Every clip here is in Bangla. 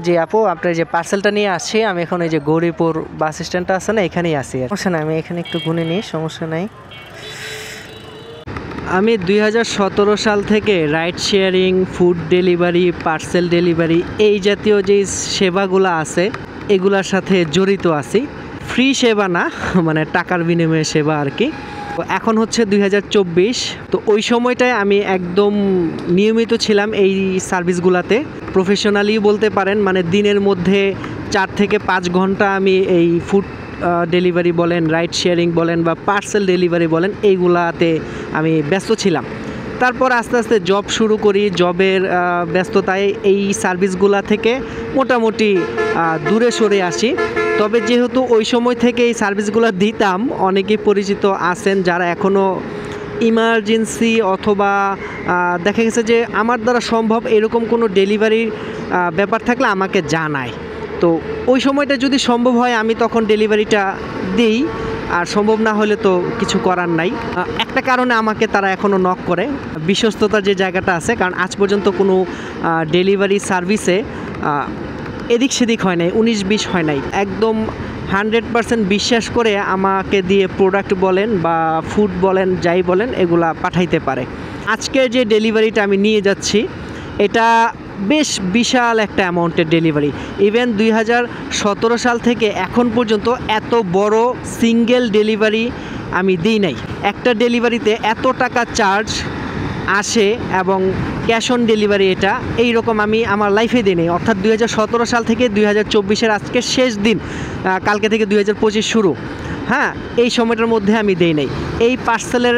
জি আপু, আপনার যে পার্সেলটা নিয়ে আসছি, আমি এখন এই যে গৌরীপুর বাস স্ট্যান্ডটা আছে না, এখানেই আছি। সমস্যা নাই, আমি এখানে একটু গুনে নিই, সমস্যা নাই। আমি 2017 সাল থেকে ride sharing, food delivery, parcel delivery এই জাতীয় যে সেবাগুলো আছে এগুলোর সাথে জড়িত আছি। ফ্রি সেবা না, মানে টাকার বিনিময়ে সেবা আর কি। এখন হচ্ছে 2024, তো ওই সময়টায় আমি একদম নিয়মিত ছিলাম এই সার্ভিসগুলোতে, প্রফেশনালি বলতে পারেন। মানে দিনের মধ্যে 4 থেকে 5 ঘন্টা আমি এই ফুড ডেলিভারি বলেন, রাইড শেয়ারিং বলেন বা পার্সেল ডেলিভারি বলেন, এইগুলাতে আমি ব্যস্ত ছিলাম। তারপর আস্তে আস্তে জব শুরু করি। জবের ব্যস্ততায় এই সার্ভিসগুলা থেকে মোটামুটি দূরে সরে আসি। তবে যেহেতু ওই সময় থেকে এই সার্ভিসগুলো দিতাম, অনেকেই পরিচিত আছেন যারা এখনও ইমার্জেন্সি অথবা দেখা গেছে যে আমার দ্বারা সম্ভব এরকম কোনো ডেলিভারির ব্যাপার থাকলে আমাকে জানায়। তো ওই সময়টা যদি সম্ভব হয় আমি তখন ডেলিভারিটা দিই, আর সম্ভব না হলে তো কিছু করার নাই। একটা কারণে আমাকে তারা এখনও নক করে, বিশ্বস্ততার যে জায়গাটা আছে। কারণ আজ পর্যন্ত কোনো ডেলিভারি সার্ভিসে এদিক সেদিক হয় নাই, 19-20 হয় নাই। একদম 100% বিশ্বাস করে আমাকে দিয়ে প্রোডাক্ট বলেন বা ফুড বলেন, যাই বলেন, এগুলা পাঠাইতে পারে। আজকের যে ডেলিভারিটা আমি নিয়ে যাচ্ছি এটা বেশ বিশাল একটা অ্যামাউন্টের ডেলিভারি। ইভেন 2017 সাল থেকে এখন পর্যন্ত এত বড় সিঙ্গেল ডেলিভারি আমি দিই নাই। একটা ডেলিভারিতে এত টাকা চার্জ আসে এবং ক্যাশ অন ডেলিভারি এটা এইরকম আমি আমার লাইফে দিই নাই। অর্থাৎ 2017 সাল থেকে 2024-এর আজকে শেষ দিন, কালকে থেকে 2025 শুরু। হ্যাঁ, এই সময়টার মধ্যে আমি দেই নাই। এই পার্সেলের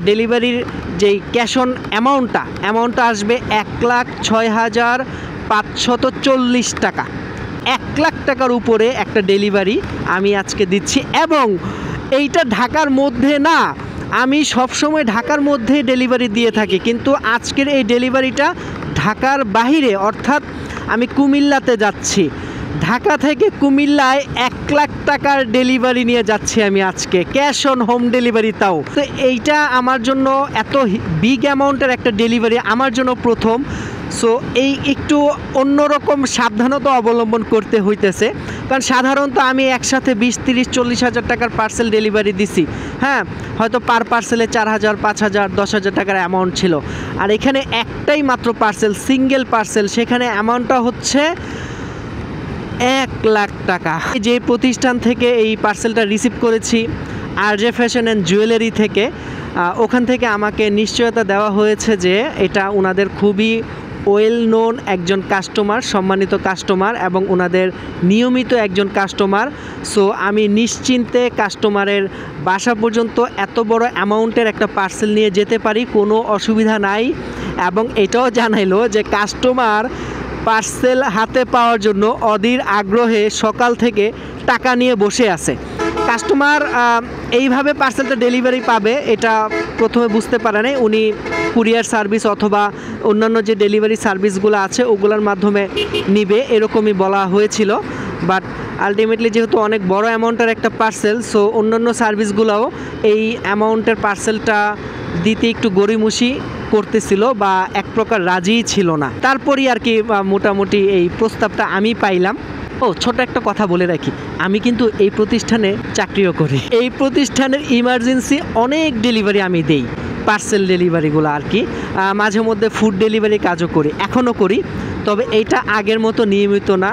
ডেলিভারির যেই ক্যাশ অন অ্যামাউন্টটা আসবে 1,06,540 টাকা। 1 লাখ টাকার উপরে একটা ডেলিভারি আমি আজকে দিচ্ছি। এবং এইটা ঢাকার মধ্যে না, আমি সবসময় ঢাকার মধ্যে ডেলিভারি দিয়ে থাকি, কিন্তু আজকের এই ডেলিভারিটা ঢাকার বাহিরে, অর্থাৎ আমি কুমিল্লাতে যাচ্ছি। ঢাকা থেকে কুমিল্লায় 1 লাখ টাকার ডেলিভারি নিয়ে যাচ্ছি আমি আজকে, ক্যাশ অন হোম ডেলিভারি। তাও তো এইটা আমার জন্য এত বিগ অ্যামাউন্টের একটা ডেলিভারি আমার জন্য প্রথম। সো এই একটু অন্যরকম সাবধানতা অবলম্বন করতে হইতেছে। কারণ সাধারণত আমি একসাথে 20, 30, 40 হাজার টাকার পার্সেল ডেলিভারি দিছি। হ্যাঁ, হয়তো পার পার্সেলে 4,000, 5,000, 10,000 টাকার অ্যামাউন্ট ছিল। আর এখানে একটাই মাত্র পার্সেল, সিঙ্গেল পার্সেল, সেখানে অ্যামাউন্টটা হচ্ছে 1 লাখ টাকা। যে প্রতিষ্ঠান থেকে এই পার্সেলটা রিসিভ করেছি, আরজে ফ্যাশন অ্যান্ড জুয়েলারি থেকে, ওখান থেকে আমাকে নিশ্চয়তা দেওয়া হয়েছে যে এটা ওনাদের খুবই ওয়েল নোন একজন কাস্টমার, সম্মানিত কাস্টমার এবং ওনাদের নিয়মিত একজন কাস্টমার। সো আমি নিশ্চিন্তে কাস্টমারের বাসা পর্যন্ত এত বড় অ্যামাউন্টের একটা পার্সেল নিয়ে যেতে পারি, কোনো অসুবিধা নাই। এবং এটাও জানাইলো যে কাস্টমার পার্সেল হাতে পাওয়ার জন্য অধীর আগ্রহে সকাল থেকে টাকা নিয়ে বসে আছে। কাস্টমার এইভাবে পার্সেলটা ডেলিভারি পাবে এটা প্রথমে বুঝতে পারে নাই। উনি কুরিয়ার সার্ভিস অথবা অন্যান্য যে ডেলিভারি সার্ভিসগুলো আছে ওগুলোর মাধ্যমে নিবে, এরকমই বলা হয়েছিল। বাট আলটিমেটলি যেহেতু অনেক বড় অ্যামাউন্টের একটা পার্সেল, সো অন্যান্য সার্ভিসগুলোও এই অ্যামাউন্টের পার্সেলটা দিতে একটু গড়িমসি করতেছিল বা এক প্রকার রাজিই ছিল না। তারপরই আর কি মোটামুটি এই প্রস্তাবটা আমি পাইলাম। ও ছোট একটা কথা বলে রাখি, আমি কিন্তু এই প্রতিষ্ঠানে চাকরিও করি। এই প্রতিষ্ঠানের ইমার্জেন্সি অনেক ডেলিভারি আমি দেই, পার্সেল ডেলিভারিগুলো আর কি। মাঝে মধ্যে ফুড ডেলিভারি কাজও করি, এখনও করি। তবে এইটা আগের মতো নিয়মিত না,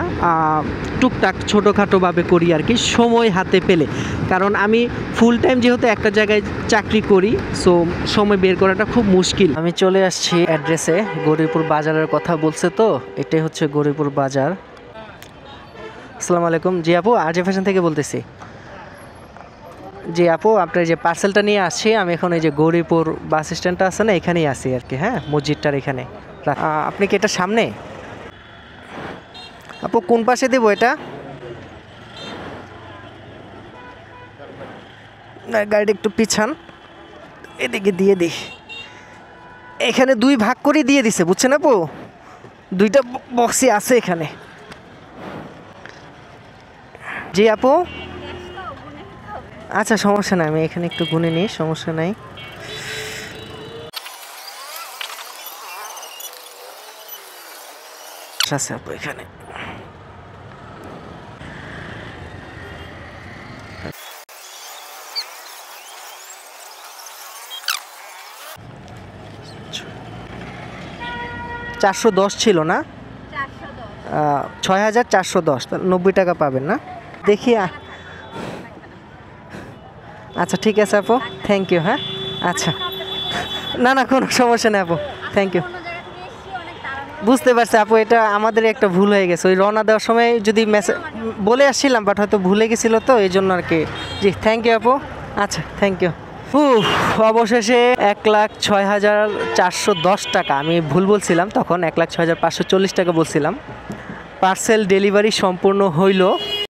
টুকটাক ছোটোখাটোভাবে করি আর কি, সময় হাতে পেলে। কারণ আমি ফুল টাইম যেহেতু একটা জায়গায় চাকরি করি, সো সময় বের করাটা খুব মুশকিল। আমি চলে আসছি অ্যাড্রেসে, গৌরীপুর বাজারের কথা বলছে, তো এটাই হচ্ছে গৌরীপুর বাজার। আসসালামু আলাইকুম। জি আপু, আরজে ফ্যাশন থেকে বলতেছি। জি আপু, আপনার যে পার্সেলটা নিয়ে আসছি, আমি এখন এই যে গৌরীপুর বাস স্ট্যান্ডটা আছে না, এখানেই আছি আর কি। হ্যাঁ, মসজিদটার এখানে। আপনি কি এটা সামনে? আপু কোন পাশে দেবো এটা? গাড়িটা একটু পিছান, এদিকে দিয়ে দিই। এখানে 2 ভাগ করে দিয়ে দিছে, বুঝছেন আপু? 2টা বক্সই আছে এখানে। জি আপু, আচ্ছা সমস্যা নাই, আমি এখানে একটু গুনে নিই, সমস্যা নাই। আছে আপু এখানে। 410 ছিল না? 6410, তাহলে 90 টাকা পাবেন না? দেখি আচ্ছা ঠিক আছে আপু, থ্যাংক ইউ। হ্যাঁ আচ্ছা, না না কোনো সমস্যা নেই আপু, থ্যাংক ইউ। বুঝতে পারছি আপু, এটা আমাদের একটা ভুল হয়ে গেছে, ওই রওনা দেওয়ার সময় যদি মেসেজ বলে আসছিলাম, বাট হয়তো ভুলে গেছিলো, তো এই জন্য আর কি। জি থ্যাংক ইউ আপু। আচ্ছা থ্যাংক ইউ। অবশেষে 1,06,410 টাকা, আমি ভুল বলছিলাম তখন, 1,06,540 টাকা বলছিলাম। পার্সেল ডেলিভারি সম্পূর্ণ হইল।